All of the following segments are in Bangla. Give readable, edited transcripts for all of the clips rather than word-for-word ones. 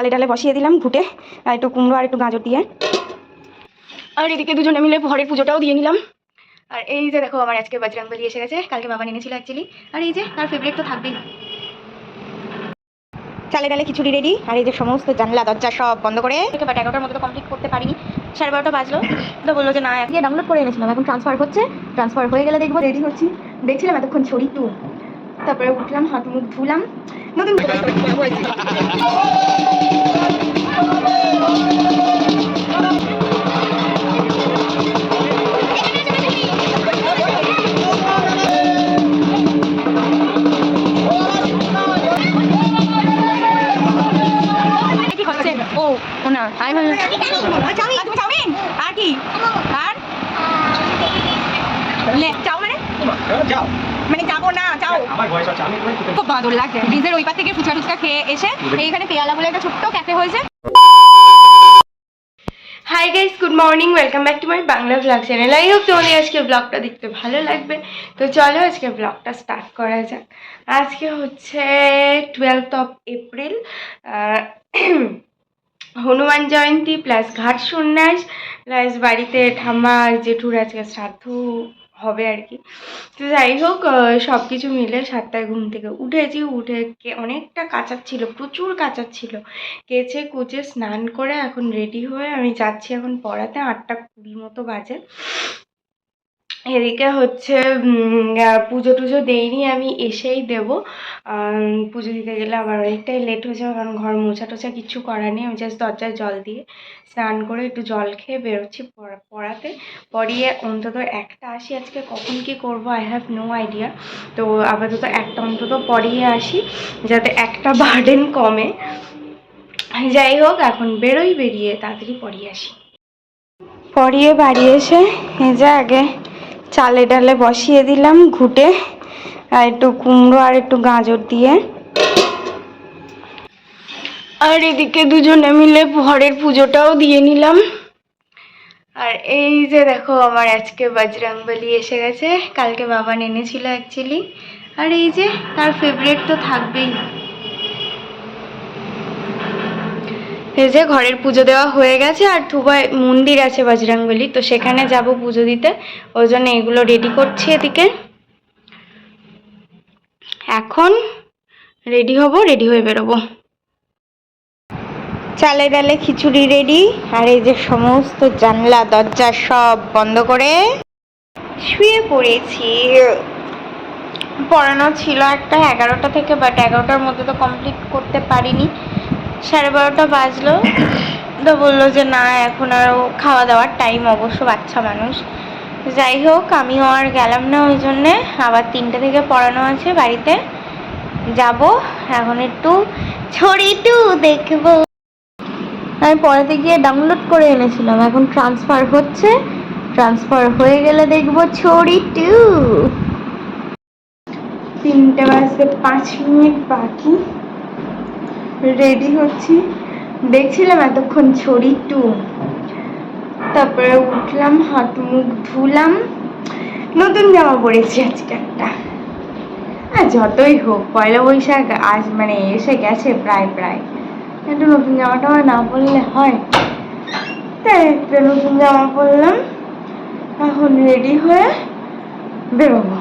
চালে ডালে বসিয়ে দিলাম ঘুটে, আর একটু কুমড়ো আর একটু গাজর দিয়ে। আর এদিকে দুজনে মিলে ঘরের পুজোটাও দিয়ে নিলাম। আর এই যে দেখো আমার আজকে বজরংবলী এসে গেছে, কালকে বাবা এনেছিল অ্যাকচুয়ালি। আর এই যে তার ফেভারিট তো থাকবেই। চালে ডালে খিচুড়ি রেডি। আর এই যে সমস্ত জানলা দরজা সব বন্ধ করে, বাট 11টার মধ্যে তো কমপ্লিট করতে পারিনি, 12:30 বাজলো। তো বললো যে না, দিয়ে ডাউনলোড করে এনেছিলাম, এখন ট্রান্সফার হচ্ছে, ট্রান্সফার হয়ে গেলে দেখবো। রেডি হচ্ছি, দেখছিলাম এতক্ষণ ছড়ি টু, তারপরে উঠলাম, হাত মুখ ধুলাম, নতুন না। চাউমিন আর কি, আর চাও মানে যাবো না, চাও খুব বাদর লাগছে। ব্রিজের ওই পার থেকে ফুচকা টুচকা খেয়ে এসে এইখানে পেয়ালা বলে একটা ছোট্ট ক্যাফে হয়েছে। Hi guys, good morning, welcome back to my Bangla blog channel. I hope তোমাদের আজকে ব্লগটা দেখতে ভালো লাগবে। তো চলো আজকে ব্লগটা স্টার্ট করা যাক। আজকে হচ্ছে 12 এপ্রিল, হনুমান জয়ন্তী প্লাস ঘাট সন্ন্যাস প্লাস বাড়িতে ঠাম্মা আর জেঠুর আজকে শ্রাদ্ধ হবে আর কি। তো যাই হোক, সব কিছু মিলে 7টায় ঘুম থেকে উঠেছি, উঠে অনেকটা কাচার ছিল, প্রচুর কাচার ছিল, কেচে কুচে স্নান করে এখন রেডি হয়ে আমি যাচ্ছি এখন পড়াতে। 8:20 মতো বাজে। এদিকে হচ্ছে পুজো টুজো দেইনি, আমি এসেই দেবো। পুজো দিতে গেলে আবার অনেকটাই লেট হয়ে যাবে, কারণ ঘর মোছা টোছা কিচ্ছু করার নেই। আমি জাস্ট দরজায় জল দিয়ে স্নান করে একটু জল খেয়ে বেরোচ্ছি পড়াতে। পড়িয়ে অন্তত একটা আসি। আজকে কখন কি করব আই হ্যাভ নো আইডিয়া। তো আপাতত একটা অন্তত পড়িয়ে আসি, যাতে একটা বার্ডেন কমে। যাই হোক, এখন বেরোই, বেরিয়ে তাড়াতাড়ি পড়িয়ে আসি। পড়িয়ে বাড়ি এসে এই যে আগে চালে ডালে বসিয়ে দিলাম ঘুটে, আর একটু কুমড়ো আর একটু গাজর দিয়ে। আর এদিকে দুজনে মিলে ঘরের পুজোটাও দিয়ে নিলাম। আর এই যে দেখো আমার আজকে বজরংবলী এসে গেছে, কালকে বাবা এনেছিল অ্যাকচুয়ালি। আর এই যে তার ফেভারিট তো থাকবেই। এই যে ঘরের পুজো দেওয়া হয়ে গেছে, আর থুবায় মন্দির আছে বজরংবলী, তো সেখানে যাব পুজো দিতে। ওই জন্য এগুলো রেডি করছি এদিকে। এখন রেডি হব, রেডি হয়ে বেরোবো। চালে ডালে খিচুড়ি রেডি। আর এই যে সমস্ত জানলা দরজা সব বন্ধ করে শুয়ে পড়েছি। পড়ানো ছিল একটা 11টা থেকে, বাট 11টার মধ্যে তো কমপ্লিট করতে পারিনি, 12:30 বাজলো। তো বললো যে না, এখন আরও খাওয়া দাওয়ার টাইম, অবশ্য বাচ্চা মানুষ। যাই হোক, আমিও আর গেলাম না, ওই জন্যে আবার 3টে থেকে পড়ানো আছে, বাড়িতে যাব। এখন একটু ছড়ি টু দেখবো। আমি পড়াতে গিয়ে ডাউনলোড করে এনেছিলাম, এখন ট্রান্সফার হচ্ছে, ট্রান্সফার হয়ে গেলে দেখবো ছড়ি টু। 3টে বাজতে 5 মিনিট বাকি, রেডি হচ্ছি। দেখছিলাম এতক্ষণ ছড়ি টু, তারপরে উঠলাম, হাত মুখ ধুলাম, নতুন জামা পরেছি আজকে একটা। আর যতই হোক পয়লা বৈশাখ আজ মানে এসে গেছে প্রায়, একটু নতুন জামাটা না পরলে হয়, তাই একটা নতুন জামা পরলাম। এখন রেডি হয়ে বেরোবো।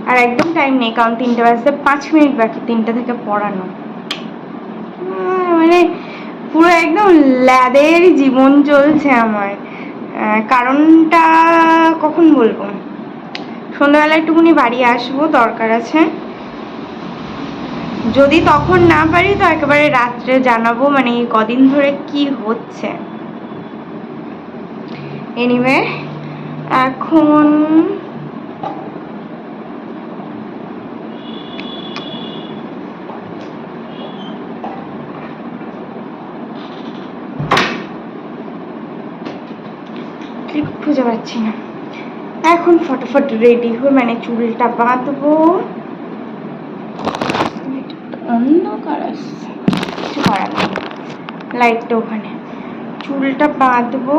আর একদম টাইম নেই, কারণ 3টে বাজতে 5 মিনিট বাকি 3টে থেকে পড়ানো। মানে পুরো একদম ল্যাদের জীবন চলছে আমার। কারণটা কখন বলবো, সন্ধ্যাবেলা একটুখানি বাড়ি আসবো, দরকার আছে। যদি তখন না পারি তো একেবারে রাত্রে জানাবো, মানে কদিন ধরে কি হচ্ছে। এনিওয়ে, এখন ক্লিপ খুঁজে পাচ্ছি না। এখন ফটাফট রেডি হয়ে মানে চুলটা বাঁধবো। অন্ধকার আসছে, কিছু করার নেই, লাইটটা ওখানে। চুলটা বাঁধবো,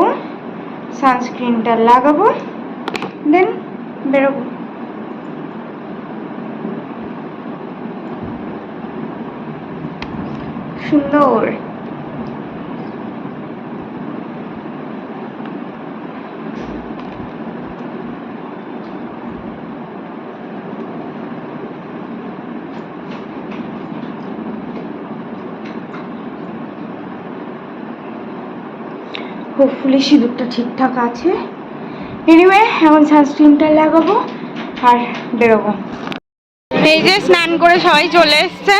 সানস্ক্রিনটা লাগাবো, দেন বেরোবো। সুন্দর হোপফুলি সিঁদুরটা ঠিকঠাক আছে। এনিওয়ে এখন সানস্ক্রিনটা লাগাবো আর বেরোবো। এই যে স্নান করে সবাই চলে এসছে।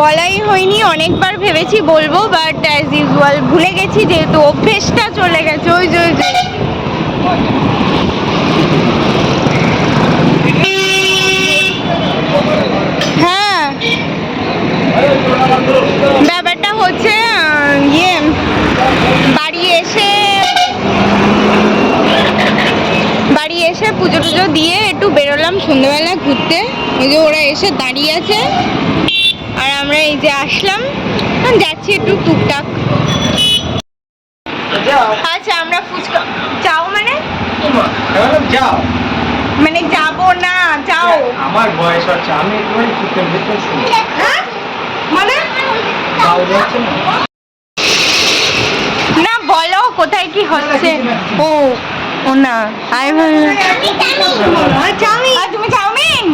বলাই হয়নি, অনেকবার ভেবেছি বলবো, বাট অ্যাজ ইউজুয়াল ভুলে গেছি, যেহেতু অভ্যেসটা চলে গেছে। ওই যে হ্যাঁ, ব্যাপারটা হচ্ছে বাড়ি এসে পুজো টুজো দিয়ে একটু বেরোলাম সন্ধ্যেবেলা ঘুরতে। ওই যে ওরা এসে দাঁড়িয়ে আছে আর আমরা এই যে আসলাম, যাচ্ছি একটু টুকটাক। আচ্ছা, আমরা ফুচকা চাও মানে যাও মানে যাবো না, যাও। আমার বয়স হচ্ছে, আমি একটুখানি ফুচকা খেতে শুনি। হ্যাঁ মানে না, বলো কোথায় কি হচ্ছে। ও না, আমি চাউমিন। তুমি চাউমিন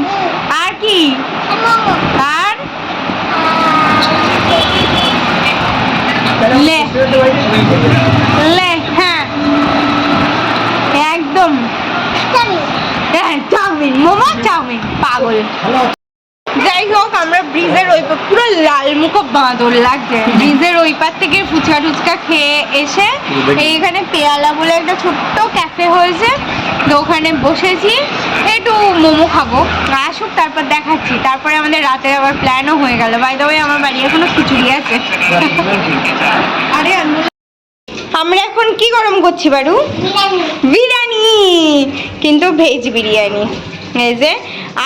আর কি? আর লে লে, হ্যাঁ একদম চাউমিন, মোমো চাউমিন, পাগল। যাই হোক, আমরা ব্রিজের ওই পুরো লাল মুখ বাঁদর লাগছে। ব্রিজের ওই পার থেকে ফুচকা টুচকা খেয়ে এসে এইখানে পেয়ালা বলে একটা ছোট্ট ক্যাফে হয়েছে, তো ওখানে বসেছি, একটু মোমো খাবো, আসুক তারপর দেখাচ্ছি। তারপরে আমাদের রাতের আবার প্ল্যানও হয়ে গেল। বাই দ্য ওয়ে, আমার বাড়ি এখনো খিচুড়ি আছে। আরে আমরা এখন কি গরম করছি বাড়ু? বিরিয়ানি, কিন্তু ভেজ বিরিয়ানি। এই যে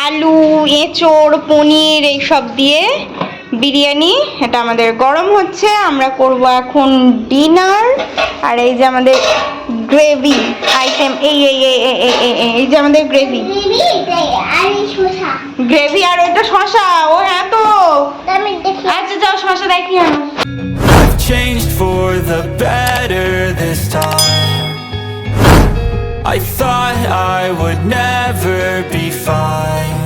আলু, এঁচোড়, পনির এইসব দিয়ে বিরিয়ানি, এটা আমাদের গরম হচ্ছে। আমরা করব এখন ডিনার। আর এই যে আমাদের গ্রেভি আইটেম, এই যে আমাদের গ্রেভি, গ্রেভি আর ওইটা শশা। ও হ্যাঁ তো, আচ্ছা যাও শশা দেখি আনো। I've changed for the better this time. I thought I would never be fine.